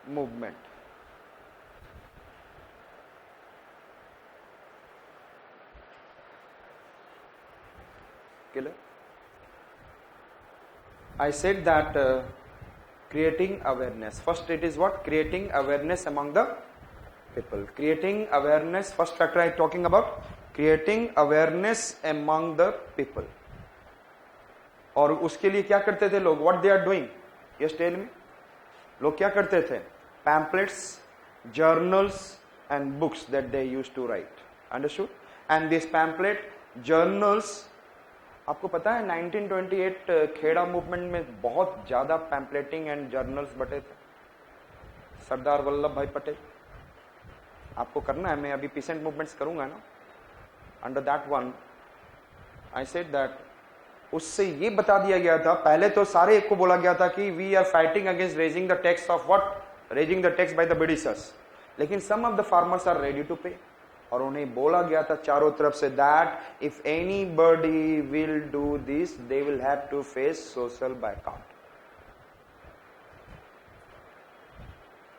movement. Clear? I said that creating awareness. First it is what? Creating awareness among the people. Creating awareness, first factor I am talking about, creating awareness among the people. और उसके लिए क्या करते थे लोग? What they are doing? Yes, tell me. लोग क्या करते थे? Pamphlets, journals and books that they used to write. Understood? And this pamphlet, journals, आपको पता है 1928 खेड़ा मूवमेंट में बहुत ज्यादा पैम्पलेटिंग एंड जर्नल्स बटे थे. सरदार वल्लभ भाई पटेल, आपको करना है, मैं अभी पीसेंट मूवमेंट्स करूंगा ना, under that one I said that उससे ये बता दिया गया था, पहले तो सारे एक को बोला गया था कि we are fighting against raising the tax of what, raising the tax by the Britishers, लेकिन some of the farmers are ready to pay, और उन्हें बोला गया था चारों तरफ से that if anybody will do this they will have to face social boycott.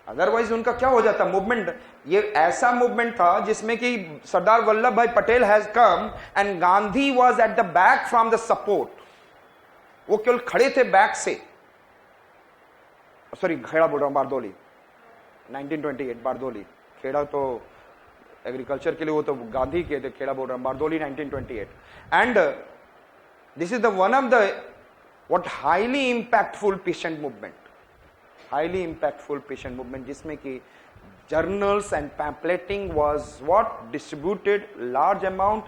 Otherwise उनका क्या हो जाता मूवमेंट? ये ऐसा मूवमेंट था जिसमें कि सरदार वल्लभ भाई Patel has come and Gandhi was at the back from the support. वो केवल खड़े थे बैक से, सॉरी खेड़ा बोल रहा हूं, बारदोली 1928, बारदोली. खेड़ा तो एग्रीकल्चर के लिए, वो तो गांधी के थे, खेड़ा बोल रहा हूं, Bardoli 1928. And this is the one of the what highly impactful pheasant movement, highly impactful patient movement, जिसमें कि journals and pamphleting was what distributed large amount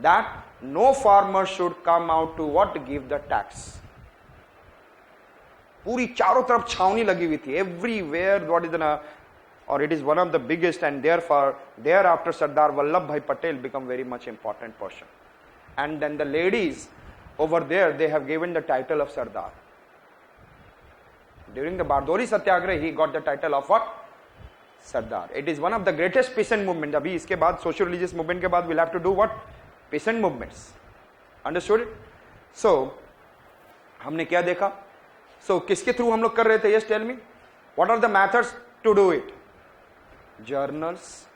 that no farmer should come out to what give the tax. पूरी चारों तरफ छावनी लगी हुई थी, everywhere what is the or it is one of the biggest, and therefore thereafter Sardar Vallabh Bhai Patel become very much important person. And then the ladies over there, they have given the title of Sardar. During the Bardoli Satyagraha, he got the title of what? Sardar. It is one of the greatest peasant movement. अभी इसके बाद social religious movement के बाद we'll have to do what? Peasant movements. Understood it? So, हमने क्या देखा? So, किसके through हम लोग कर रहे थे? Yes, tell me. What are the methods to do it? Journals,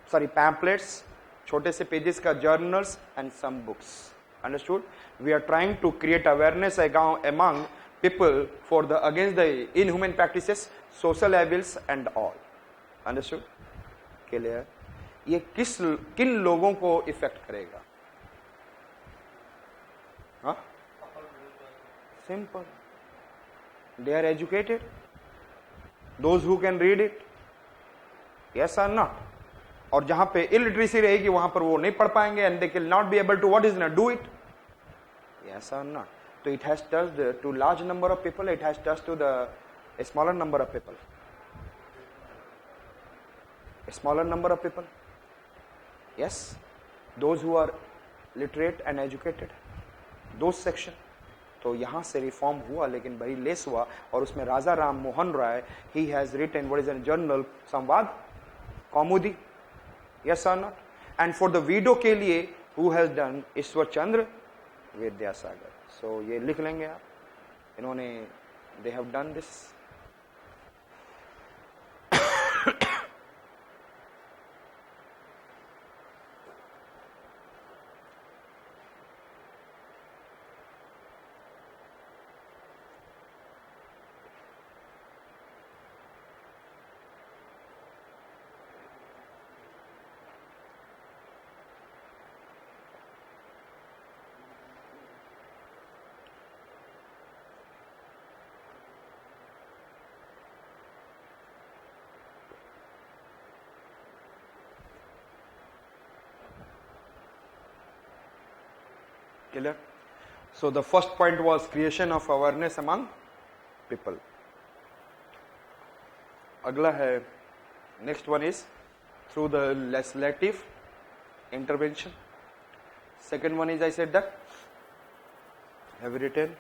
sorry, pamphlets, छोटे से pages का journals and some books. Understood? We are trying to create awareness among people for the against the inhuman practices, social evils and all. Understood? Clear? ये किन लोगों को effect करेगा? हाँ? Simple. They are educated. Those who can read it. Yes or not? और जहां पे illiteracy रहेगी वहां पर वो नहीं पढ़ पाएंगे and they will not be able to what is not do it. Yes or not? So it has touched to large number of people, it has touched to the a smaller number of people. A smaller number of people. Yes. Those who are literate and educated. Those section. तो यहाँ से reform हुआ, लेकिन very less हुआ, और उसमें राजा राम मोहन राय, he has written what is a journal, संवाद, कौमुदी. Yes or not? And for the widow के लिए who has done Ishwar Chandra Vidyasagar. So ये लिख लेंगे आप, इन्होंने they have done this. Clear? So the first point was creation of awareness among people. अगला है, next one is through the legislative intervention. Second one is, I said that, have written,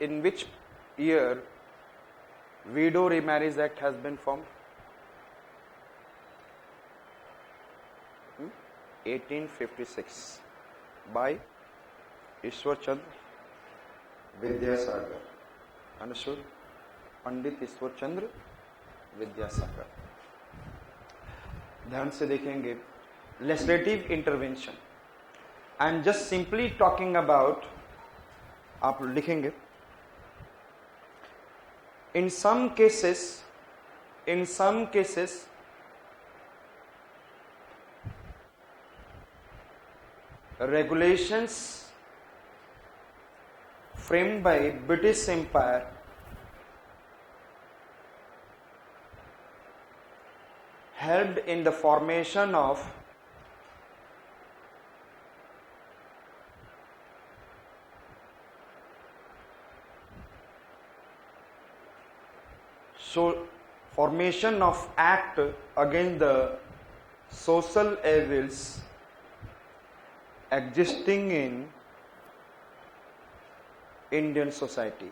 in which year Widow Remarriage Act has been formed. 1856 by Ishwar Chandra Vidyasagar. Understood? पंडित ईश्वर चंद्र विद्यासागर. ध्यान से देखेंगे. Legislative intervention. I am just simply talking about, आप लिखेंगे, in some cases regulations framed by British Empire helped in the formation of formation of act against the social evils existing in Indian society.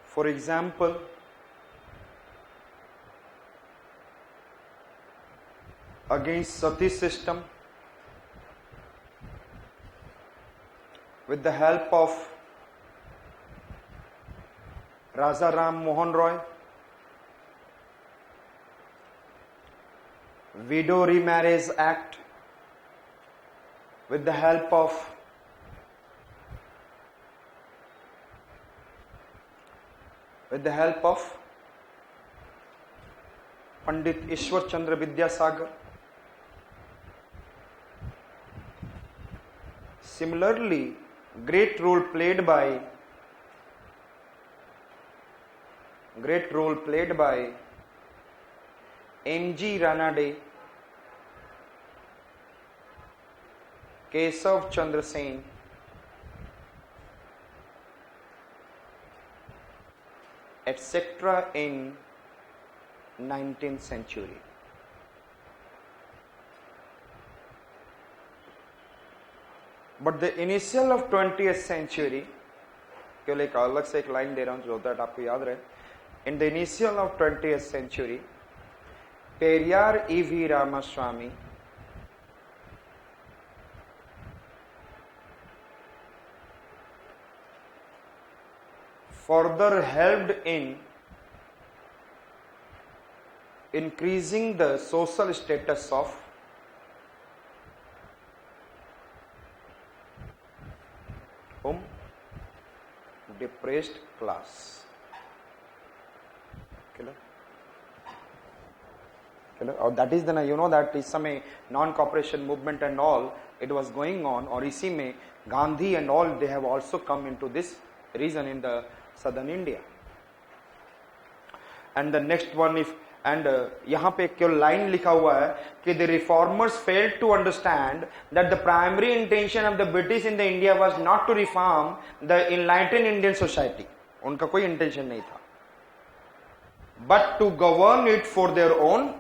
For example, against sati system, with the help of Raja Ram Mohan Roy, Widow Remarriage Act, with the help of Pandit Ishwar Chandra Vidyasagar. Similarly, great role played by M.G. Ranade, Kesav Chandra Sen, etc. in 19th century. But the initial of 20th century, केवल एक अलग से एक line दे रहा हूं जो होता है आपको याद रहे. In the initial of 20th century, Periyar E.V. Ramaswamy further helped in increasing the social status of whom? Depressed class. और that is the, you know that इस समय non-cooperation movement and all it was going on, और इसी में Gandhi and all they have also come into this region in the southern India. And the next one, if and यहाँ पे केवल line लिखा हुआ है कि the reformers failed to understand that the primary intention of the British in the India was not to reform the enlightened Indian society. उनका कोई intention नहीं था, but to govern it for their own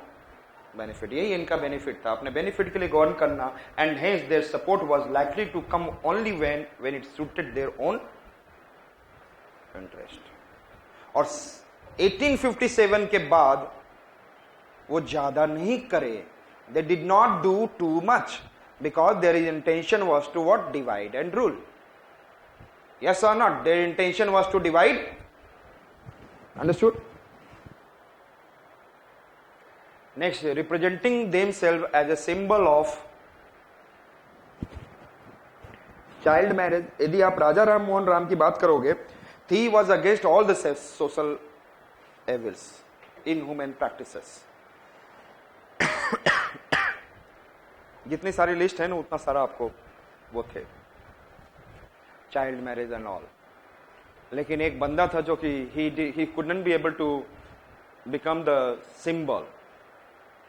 benefit. यही इनका benefit था, अपने benefit के लिए govern करना, and hence their support was likely to come only when it suited their own interest. और 1857 के बाद वो ज्यादा नहीं करे. They did not do too much because their intention was to what? Divide and rule. Yes or not? Their intention was to divide. Understood? Next, representing themselves as a symbol of child marriage. यदि आप राजा राम मोहन राम की बात करोगे, he was against all the social evils, inhuman practices. जितनी सारी list है ना उतना सारा आपको वो थे, चाइल्ड मैरिज एंड ऑल. लेकिन एक बंदा था जो कि he couldn't be able to become the symbol.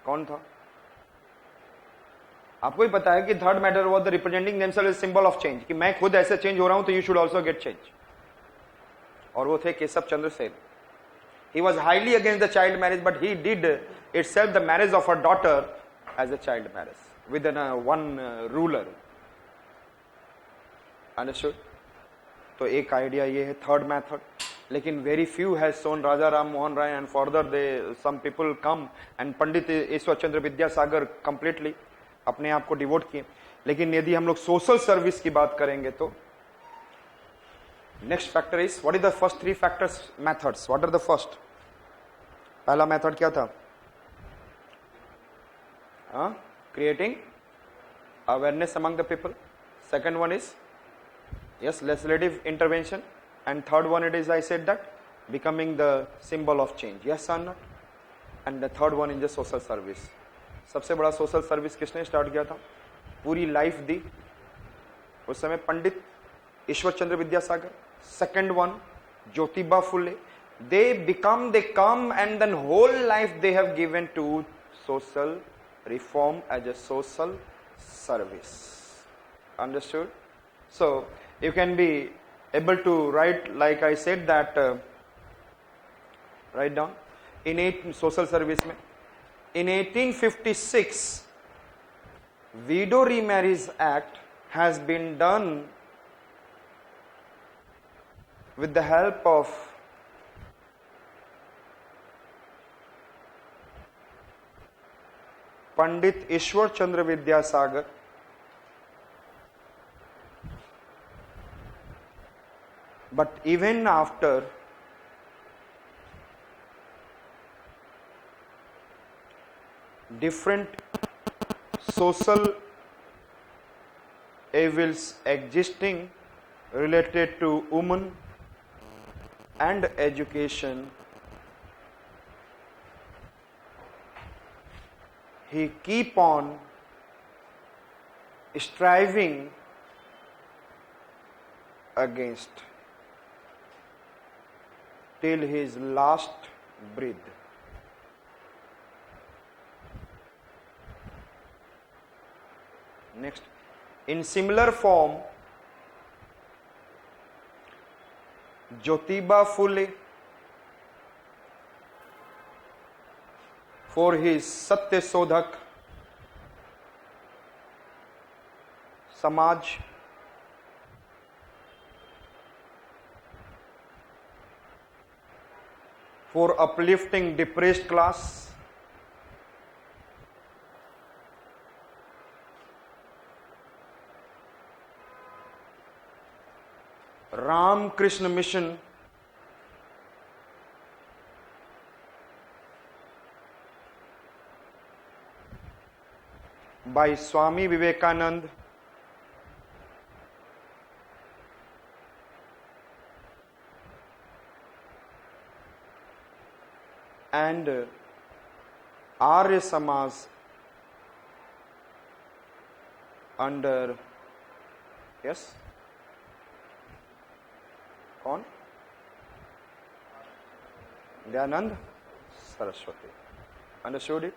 कौन था? आपको ही पता है कि third matter was the representing themselves as symbol of change, कि मैं खुद ऐसे चेंज हो रहा हूं तो you should also get change. और वो थे Keshav Chandra Sen. He was highly against the child marriage, but he did itself the marriage of her daughter as a child marriage with one ruler. Understood? तो एक आइडिया ये है थर्ड मेथड, लेकिन very few has shown Raja Ram Mohan Roy and further they some people come and Pandit Ishwar Chandra Vidyasagar completely अपने आप को devote किए। लेकिन यदि हम लोग सोशल सर्विस की बात करेंगे तो next factor is what is the first three factors methods, what are the first? पहला मेथड क्या था? Creating awareness among the people. Second one is yes legislative intervention, and third one it is I said that becoming the symbol of change, yes or not? And the third one is the social service। सबसे बड़ा social service किसने start किया था? पूरी life दी उस समय Pandit Ishwar Chandra Vidyasagar. Second one Jyotiba Phule, they come and then whole life they have given to social reform as a social service, understood? So you can be able to write, like I said that write down in social service mein in 1856 widow remarriage act has been done with the help of Pandit Ishwar Chandra Vidyasagar, but even after different social evils existing related to women and education, he keep on striving against till his last breath. Next, in similar form, Jyotiba Phule for his Satya Sodhak Samaj, for uplifting depressed class, Ram Krishna Mission by Swami Vivekanand, and Arya Samaj under, yes, कौन? Dayanand Saraswati. Understood it?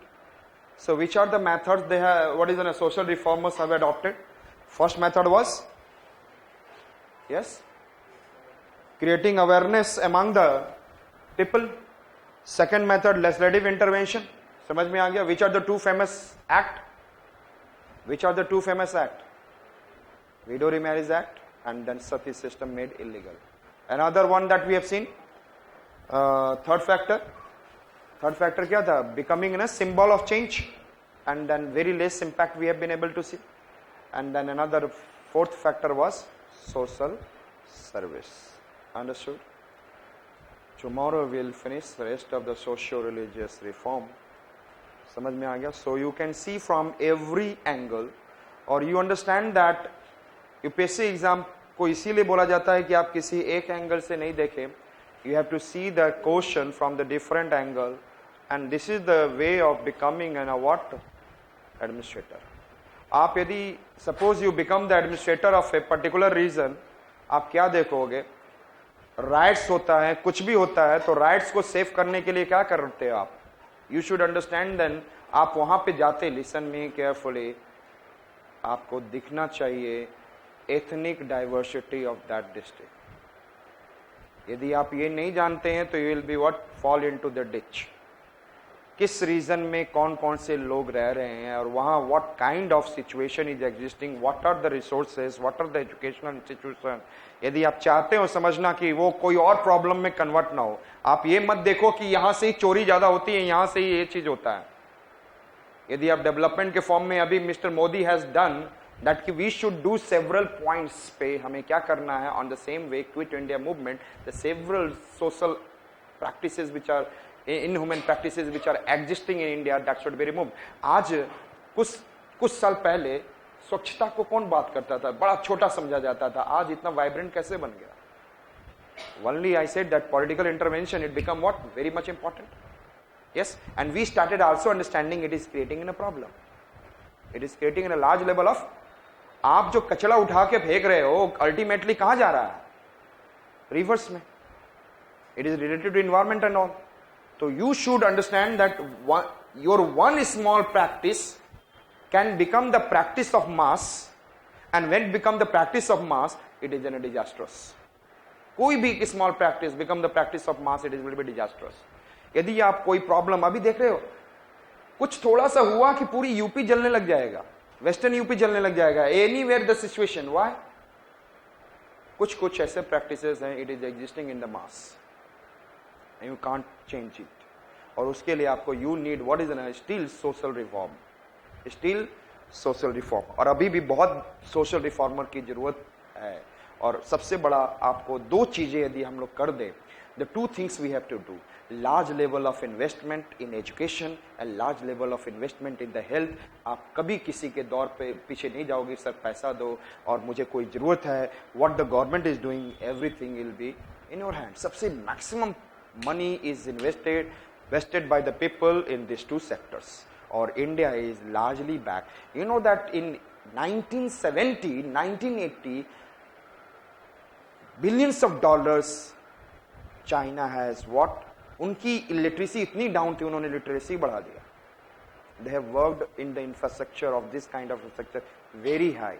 So which are the methods they have, what is the social reformers have adopted? First method was, yes, creating awareness among the people. Second method, legislative intervention. समझ में आ गया? Which are the two famous act? Which are the two famous act? Widow Remarriage Act and then Sati system made illegal. Another one that we have seen, third factor क्या था? Becoming a symbol of change, and then very less impact we have been able to see. And then another fourth factor was social service. Understood? Tomorrow we will finish the rest of the socio-religious reform. समझ में आ गया? So you can see from every angle, or you understand that UPSC exam को इसीलिए बोला जाता है कि आप किसी एक एंगल से नहीं देखें. You have to see the question from the different angle, and this is the way of becoming an what? Administrator. आप यदि suppose you become the administrator of a particular region, आप क्या देखोगे? राइट्स होता है, कुछ भी होता है, तो राइट्स को सेव करने के लिए क्या करते हो आप? You should understand then. आप वहां पे जाते, लिसन मी केयरफुली, आपको दिखना चाहिए ethnic diversity of that district. यदि आप ये नहीं जानते हैं तो you will be what? Fall into the ditch. किस रीजन में कौन कौन से लोग रह रहे हैं और वहाँ what kind of situation is existing, what are the resources, what are the educational institution. यदि आप चाहते हो समझना कि वो कोई और प्रॉब्लम में कन्वर्ट ना हो, आप ये मत देखो कि यहाँ से ही चोरी ज्यादा होती है, यहाँ से ही ये चीज होता है। यदि आप डेवलपमेंट के फॉर्म में, अभी mister Modi has done that कि we should do several points पे हमें क्या करना है on the same way quit India movement, the several social practices which are inhuman practices which are existing in India that should be removed। आज कुछ साल पहले स्वच्छता को कौन बात करता था, बड़ा छोटा समझा जाता था, आज इतना वाइब्रेंट कैसे बन गया। Only I said that political intervention it become what very much important, yes, and we started also understanding it is creating in a problem, it is creating in a large level of, आप जो कचरा उठा के फेंक रहे हो ultimately कहां जा रहा है, रिवर्स में, it is related to environment and all। So you should understand that your one small practice can become the practice of mass, and when it become the practice of mass, it is a disastrous। कोई भी small practice become the practice of mass, it is will be disastrous। यदि आप कोई problem अभी देख रहे हो, कुछ थोड़ा सा हुआ कि पूरी यूपी जलने लग जाएगा, वेस्टर्न यूपी जलने लग जाएगा, एनीवेयर द सिचुएशन, व्हाई? कुछ ऐसे प्रैक्टिसेस हैं, it is existing in the mass, you can't change it. और उसके लिए आपको you need what is an still social reform, still social reform. और अभी भी बहुत सोशल रिफॉर्मर की जरूरत है। और सबसे बड़ा आपको दो चीजें यदि हम लोग कर दे, the two things we have to do, large level of investment in education and large level of investment in the health. आप कभी किसी के दौर पे पीछे नहीं जाओगे, सर पैसा दो और मुझे कोई जरूरत है, what the government is doing, everything will be in your hand. सबसे maximum money is invested by the people in these two sectors, or India is largely back। You know that in 1970 1980 billions of dollars China has what, उनकी illiteracy इतनी down थी, उन्होंने literacy बढ़ा दिया। They have worked in the infrastructure of this kind of infrastructure very high,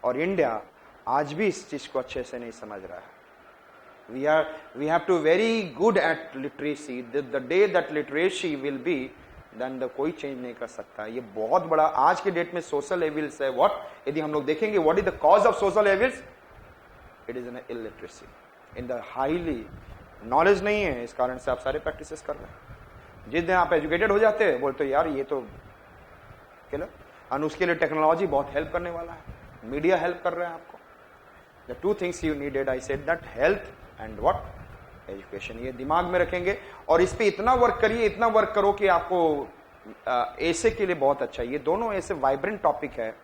और India आज भी इस चीज को अच्छे से नहीं समझ रहा है। We have to very good at literacy। The day that literacy will be, then the कोई चेंज नहीं कर सकता। ये बहुत बड़ा आज के डेट में सोशल एविल्स है। व्हाट, यदि हम लोग देखेंगे what is the cause of social evils, it is an illiteracy, in the highly knowledge नहीं है, इस कारण से आप सारे प्रैक्टिसेस कर रहे हैं। जिस दिन आप एजुकेटेड हो जाते हैं बोलते यार ये तो क्या, और उसके लिए टेक्नोलॉजी बहुत हेल्प करने वाला है, मीडिया हेल्प कर रहे हैं आपको। The two things you needed, I said that health and what, education. ये दिमाग में रखेंगे और इस पे इतना वर्क करिए, इतना वर्क करो कि आपको ऐसे के लिए बहुत अच्छा। ये दोनों ऐसे वाइब्रेंट टॉपिक है,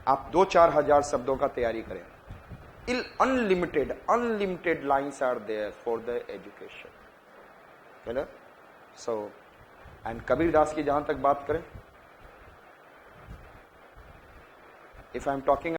आप 2-4 हजार शब्दों का तैयारी करें। Unlimited lines are there for the education. So and Kabir Das की जहां तक बात करें, इफ आई एम टॉकिंग